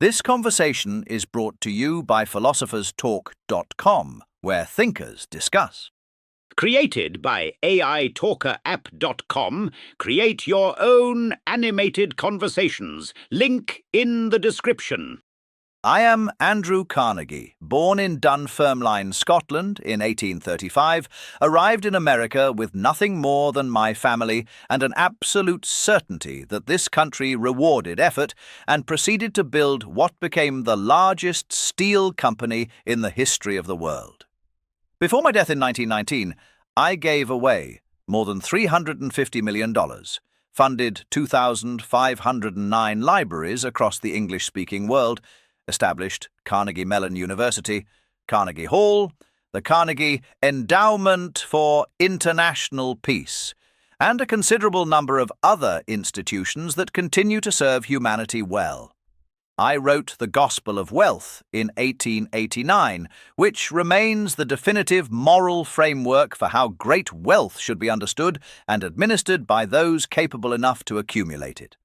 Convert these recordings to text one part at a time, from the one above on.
This conversation is brought to you by philosopherstalk.com, where thinkers discuss. Created by AITalkerApp.com, create your own animated conversations. Link in the description. I am Andrew Carnegie, born in Dunfermline, Scotland in 1835, arrived in America with nothing more than my family and an absolute certainty that this country rewarded effort, and proceeded to build what became the largest steel company in the history of the world. Before my death in 1919, I gave away more than $350 million, funded 2,509 libraries across the English-speaking world, established Carnegie Mellon University, Carnegie Hall, the Carnegie Endowment for International Peace, and a considerable number of other institutions that continue to serve humanity well. I wrote The Gospel of Wealth in 1889, which remains the definitive moral framework for how great wealth should be understood and administered by those capable enough to accumulate it.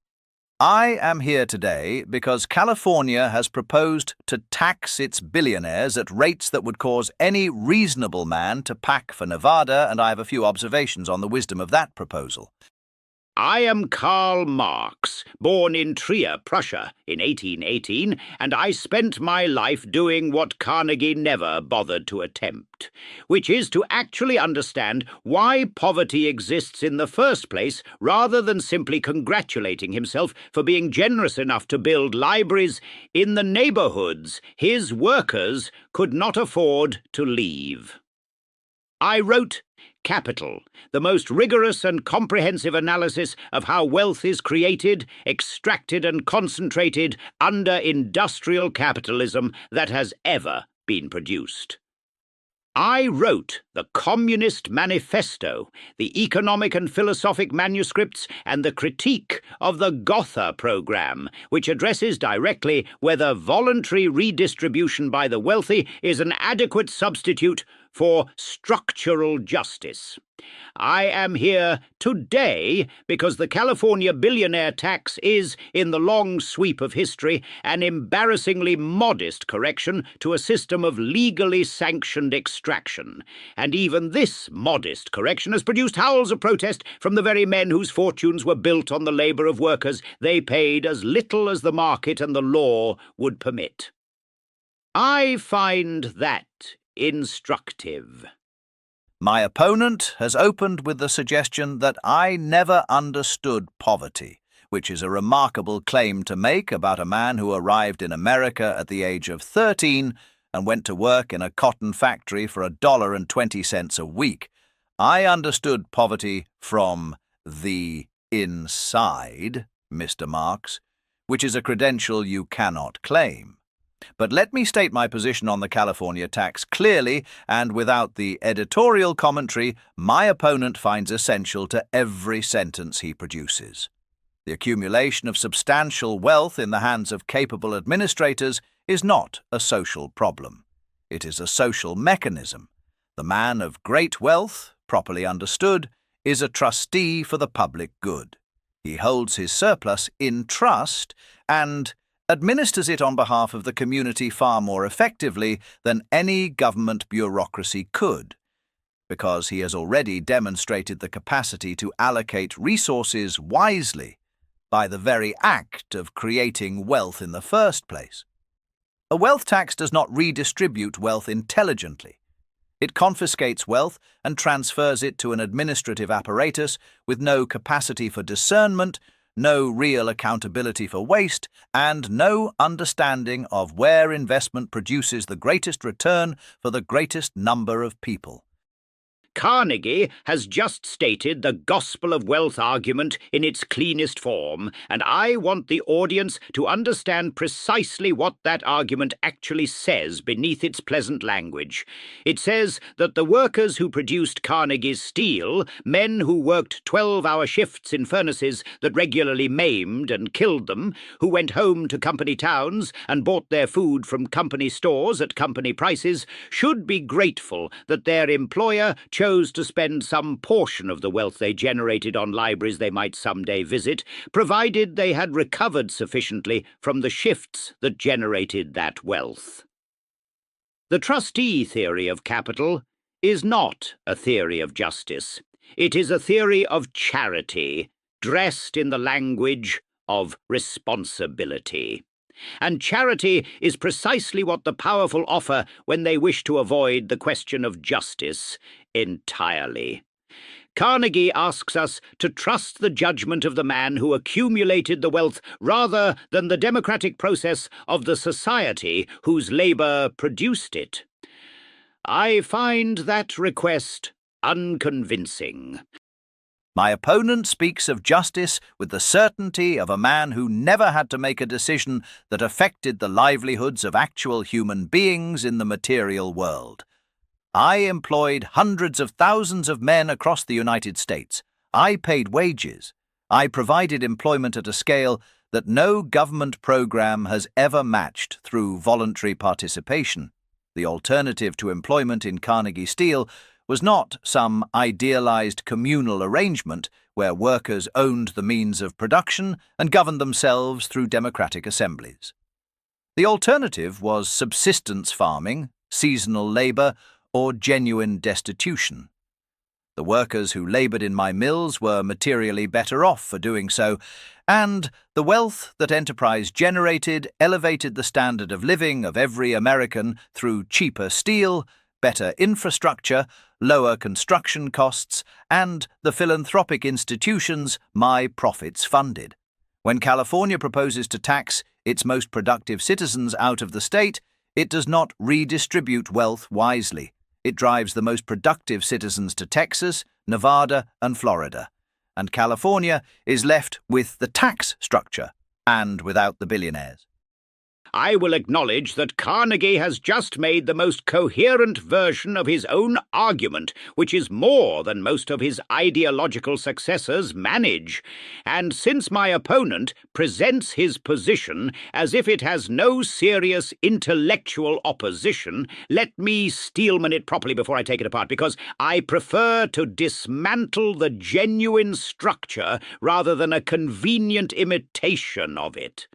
I am here today because California has proposed to tax its billionaires at rates that would cause any reasonable man to pack for Nevada, and I have a few observations on the wisdom of that proposal. I am Karl Marx, born in Trier, Prussia, in 1818, and I spent my life doing what Carnegie never bothered to attempt, which is to actually understand why poverty exists in the first place, rather than simply congratulating himself for being generous enough to build libraries in the neighborhoods his workers could not afford to leave. I wrote Capital, the most rigorous and comprehensive analysis of how wealth is created, extracted and concentrated under industrial capitalism that has ever been produced. I wrote the Communist Manifesto, the economic and philosophic manuscripts, and the critique of the Gotha program, which addresses directly whether voluntary redistribution by the wealthy is an adequate substitute for structural justice. I am here today because the California billionaire tax is, in the long sweep of history, an embarrassingly modest correction to a system of legally sanctioned extraction. And even this modest correction has produced howls of protest from the very men whose fortunes were built on the labor of workers they paid as little as the market and the law would permit. I find that instructive. My opponent has opened with the suggestion that I never understood poverty, which is a remarkable claim to make about a man who arrived in America at the age of 13 and went to work in a cotton factory for $1.20 a week. I understood poverty from the inside, Mr. Marx, which is a credential you cannot claim. But let me state my position on the California tax clearly and without the editorial commentary my opponent finds essential to every sentence he produces. The accumulation of substantial wealth in the hands of capable administrators is not a social problem. It is a social mechanism. The man of great wealth, properly understood, is a trustee for the public good. He holds his surplus in trust and administers it on behalf of the community far more effectively than any government bureaucracy could, because he has already demonstrated the capacity to allocate resources wisely by the very act of creating wealth in the first place. A wealth tax does not redistribute wealth intelligently. It confiscates wealth and transfers it to an administrative apparatus with no capacity for discernment, no real accountability for waste, and no understanding of where investment produces the greatest return for the greatest number of people. Carnegie has just stated the gospel of wealth argument in its cleanest form, and I want the audience to understand precisely what that argument actually says beneath its pleasant language. It says that the workers who produced Carnegie's steel, men who worked 12-hour shifts in furnaces that regularly maimed and killed them, who went home to company towns and bought their food from company stores at company prices, should be grateful that their employer chose chose to spend some portion of the wealth they generated on libraries they might someday visit, provided they had recovered sufficiently from the shifts that generated that wealth. The trustee theory of capital is not a theory of justice. It is a theory of charity, dressed in the language of responsibility. And charity is precisely what the powerful offer when they wish to avoid the question of justice entirely. Carnegie asks us to trust the judgment of the man who accumulated the wealth rather than the democratic process of the society whose labor produced it. I find that request unconvincing. My opponent speaks of justice with the certainty of a man who never had to make a decision that affected the livelihoods of actual human beings in the material world. I employed hundreds of thousands of men across the United States. I paid wages. I provided employment at a scale that no government program has ever matched through voluntary participation. The alternative to employment in Carnegie Steel was not some idealized communal arrangement where workers owned the means of production and governed themselves through democratic assemblies. The alternative was subsistence farming, seasonal labor, or genuine destitution. The workers who labored in my mills were materially better off for doing so, and the wealth that enterprise generated elevated the standard of living of every American through cheaper steel, better infrastructure, lower construction costs, and the philanthropic institutions my profits funded. When California proposes to tax its most productive citizens out of the state, it does not redistribute wealth wisely. It drives the most productive citizens to Texas, Nevada, and Florida, and California is left with the tax structure and without the billionaires. I will acknowledge that Carnegie has just made the most coherent version of his own argument, which is more than most of his ideological successors manage. And since my opponent presents his position as if it has no serious intellectual opposition, let me steelman it properly before I take it apart, because I prefer to dismantle the genuine structure rather than a convenient imitation of it.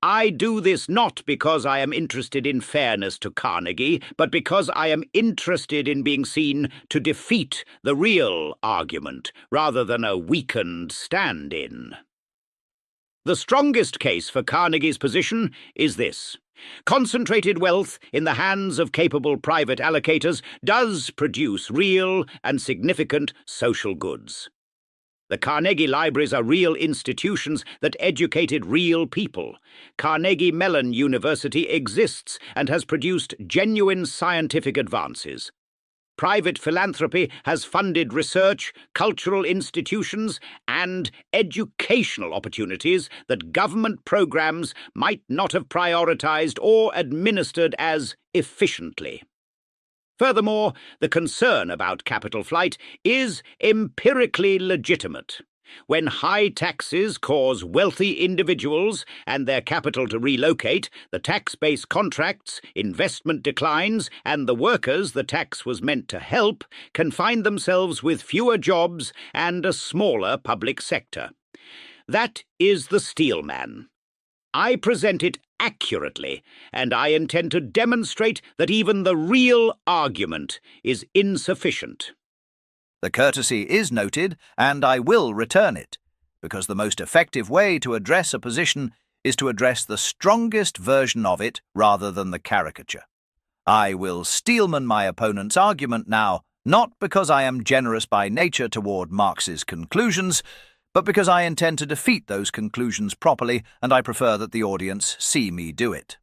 I do this not because I am interested in fairness to Carnegie, but because I am interested in being seen to defeat the real argument, rather than a weakened stand-in. The strongest case for Carnegie's position is this. Concentrated wealth in the hands of capable private allocators does produce real and significant social goods. The Carnegie Libraries are real institutions that educated real people. Carnegie Mellon University exists and has produced genuine scientific advances. Private philanthropy has funded research, cultural institutions, and educational opportunities that government programs might not have prioritized or administered as efficiently. Furthermore, the concern about capital flight is empirically legitimate. When high taxes cause wealthy individuals and their capital to relocate, the tax base contracts, investment declines, and the workers the tax was meant to help can find themselves with fewer jobs and a smaller public sector. That is the steelman. I present it accurately, and I intend to demonstrate that even the real argument is insufficient. The courtesy is noted, and I will return it, because the most effective way to address a position is to address the strongest version of it rather than the caricature. I will steelman my opponent's argument now, not because I am generous by nature toward Marx's conclusions, but because I intend to defeat those conclusions properly, and I prefer that the audience see me do it.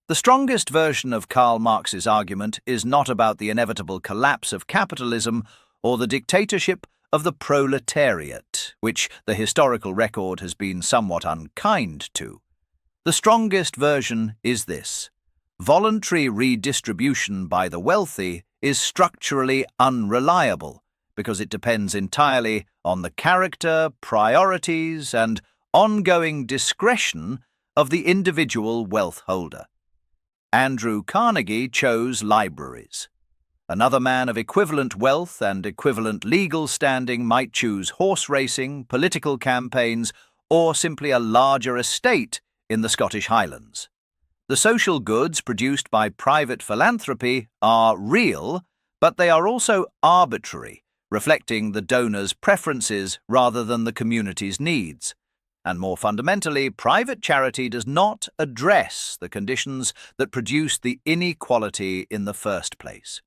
The strongest version of Karl Marx's argument is not about the inevitable collapse of capitalism or the dictatorship of the proletariat, which the historical record has been somewhat unkind to. The strongest version is this. Voluntary redistribution by the wealthy is structurally unreliable, because it depends entirely on the character, priorities, and ongoing discretion of the individual wealth holder. Andrew Carnegie chose libraries. Another man of equivalent wealth and equivalent legal standing might choose horse racing, political campaigns, or simply a larger estate in the Scottish Highlands. The social goods produced by private philanthropy are real, but they are also arbitrary, reflecting the donor's preferences rather than the community's needs. And more fundamentally, private charity does not address the conditions that produce the inequality in the first place.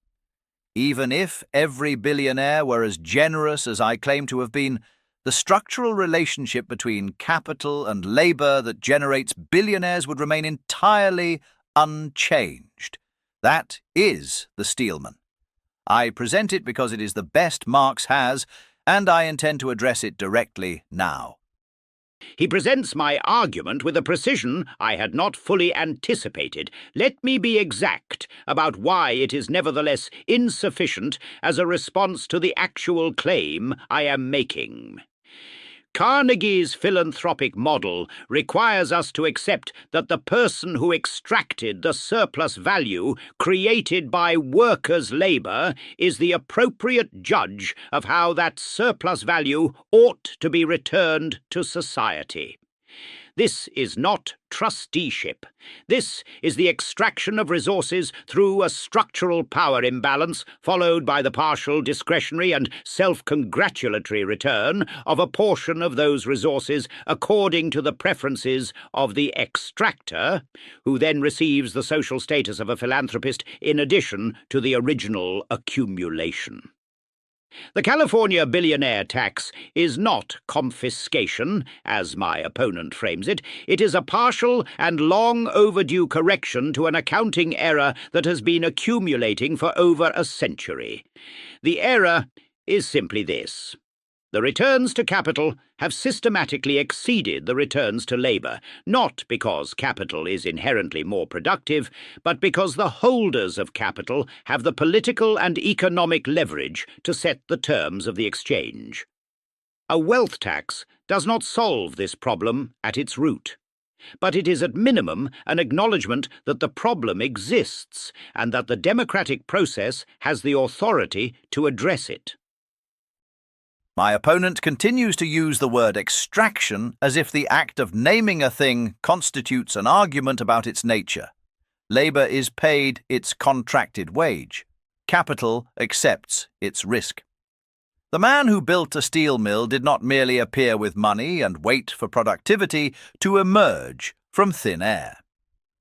Even if every billionaire were as generous as I claim to have been, the structural relationship between capital and labor that generates billionaires would remain entirely unchanged. That is the Steelman. I present it because it is the best Marx has, and I intend to address it directly now. He presents my argument with a precision I had not fully anticipated. Let me be exact about why it is nevertheless insufficient as a response to the actual claim I am making. Carnegie's philanthropic model requires us to accept that the person who extracted the surplus value created by workers' labour is the appropriate judge of how that surplus value ought to be returned to society. This is not trusteeship. This is the extraction of resources through a structural power imbalance, followed by the partial, discretionary and self-congratulatory return of a portion of those resources according to the preferences of the extractor, who then receives the social status of a philanthropist in addition to the original accumulation. The California billionaire tax is not confiscation, as my opponent frames it. It is a partial and long overdue correction to an accounting error that has been accumulating for over a century. The error is simply this. The returns to capital have systematically exceeded the returns to labor, not because capital is inherently more productive, but because the holders of capital have the political and economic leverage to set the terms of the exchange. A wealth tax does not solve this problem at its root, but it is at minimum an acknowledgement that the problem exists and that the democratic process has the authority to address it. My opponent continues to use the word extraction as if the act of naming a thing constitutes an argument about its nature. Labour is paid its contracted wage. Capital accepts its risk. The man who built a steel mill did not merely appear with money and wait for productivity to emerge from thin air.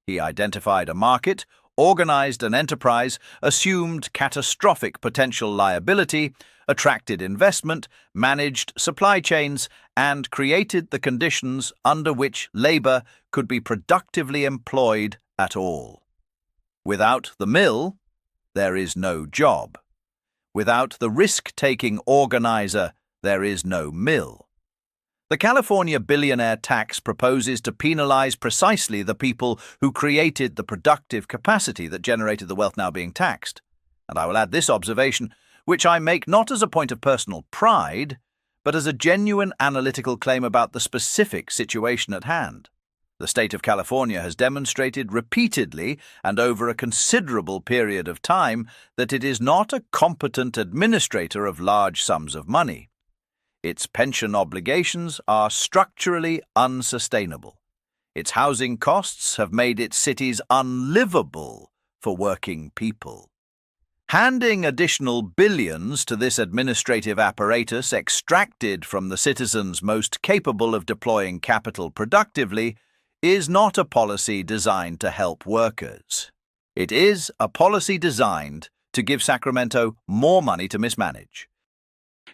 He identified a market, organized an enterprise, assumed catastrophic potential liability, attracted investment, managed supply chains, and created the conditions under which labor could be productively employed at all. Without the mill, there is no job. Without the risk-taking organizer, there is no mill. The California billionaire tax proposes to penalize precisely the people who created the productive capacity that generated the wealth now being taxed. And I will add this observation, which I make not as a point of personal pride, but as a genuine analytical claim about the specific situation at hand. The state of California has demonstrated repeatedly and over a considerable period of time that it is not a competent administrator of large sums of money. Its pension obligations are structurally unsustainable. Its housing costs have made its cities unlivable for working people. Handing additional billions to this administrative apparatus extracted from the citizens most capable of deploying capital productively is not a policy designed to help workers. It is a policy designed to give Sacramento more money to mismanage.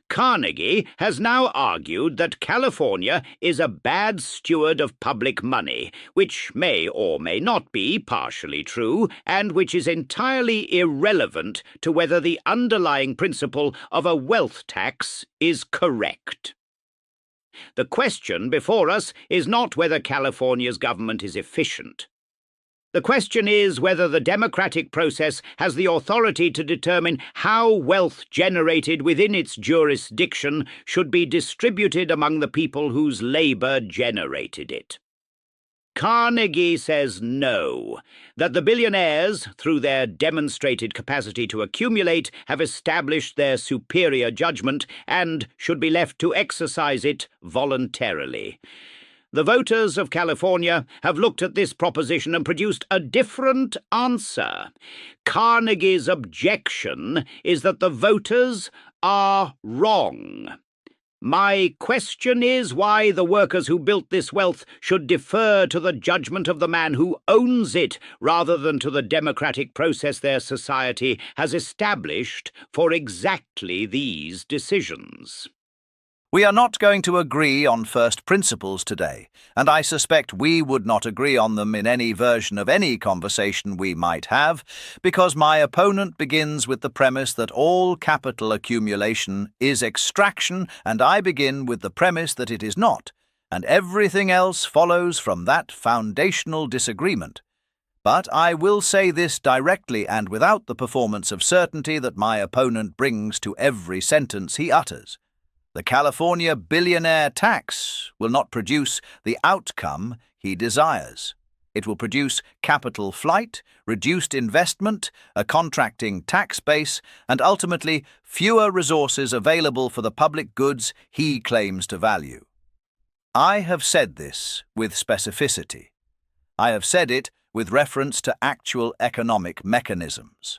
Carnegie has now argued that California is a bad steward of public money, which may or may not be partially true, and which is entirely irrelevant to whether the underlying principle of a wealth tax is correct. The question before us is not whether California's government is efficient. The question is whether the democratic process has the authority to determine how wealth generated within its jurisdiction should be distributed among the people whose labor generated it. Carnegie says no, that the billionaires, through their demonstrated capacity to accumulate, have established their superior judgment and should be left to exercise it voluntarily. The voters of California have looked at this proposition and produced a different answer. Carnegie's objection is that the voters are wrong. My question is why the workers who built this wealth should defer to the judgment of the man who owns it rather than to the democratic process their society has established for exactly these decisions. We are not going to agree on first principles today, and I suspect we would not agree on them in any version of any conversation we might have, because my opponent begins with the premise that all capital accumulation is extraction, and I begin with the premise that it is not, and everything else follows from that foundational disagreement. But I will say this directly and without the performance of certainty that my opponent brings to every sentence he utters. The California billionaire tax will not produce the outcome he desires. It will produce capital flight, reduced investment, a contracting tax base, and ultimately fewer resources available for the public goods he claims to value. I have said this with specificity. I have said it with reference to actual economic mechanisms.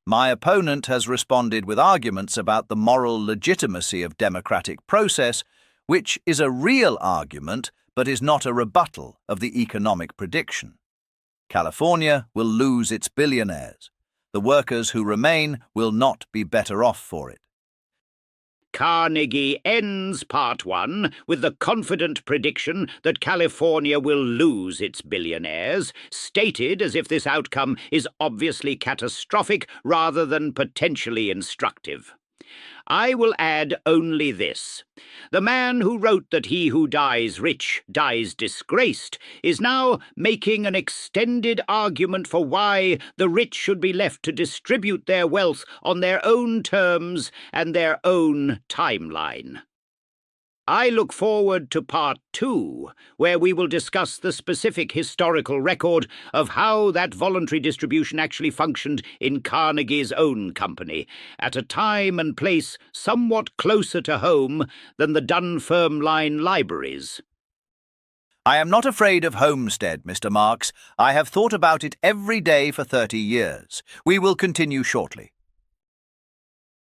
My opponent has responded with arguments about the moral legitimacy of democratic process, which is a real argument but is not a rebuttal of the economic prediction. California will lose its billionaires. The workers who remain will not be better off for it. Carnegie ends Part 1 with the confident prediction that California will lose its billionaires, stated as if this outcome is obviously catastrophic rather than potentially instructive. I will add only this. The man who wrote that he who dies rich dies disgraced is now making an extended argument for why the rich should be left to distribute their wealth on their own terms and their own timeline. I look forward to Part 2, where we will discuss the specific historical record of how that voluntary distribution actually functioned in Carnegie's own company, at a time and place somewhat closer to home than the Dunfermline libraries. I am not afraid of homestead, Mr. Marx. I have thought about it every day for 30 years. We will continue shortly.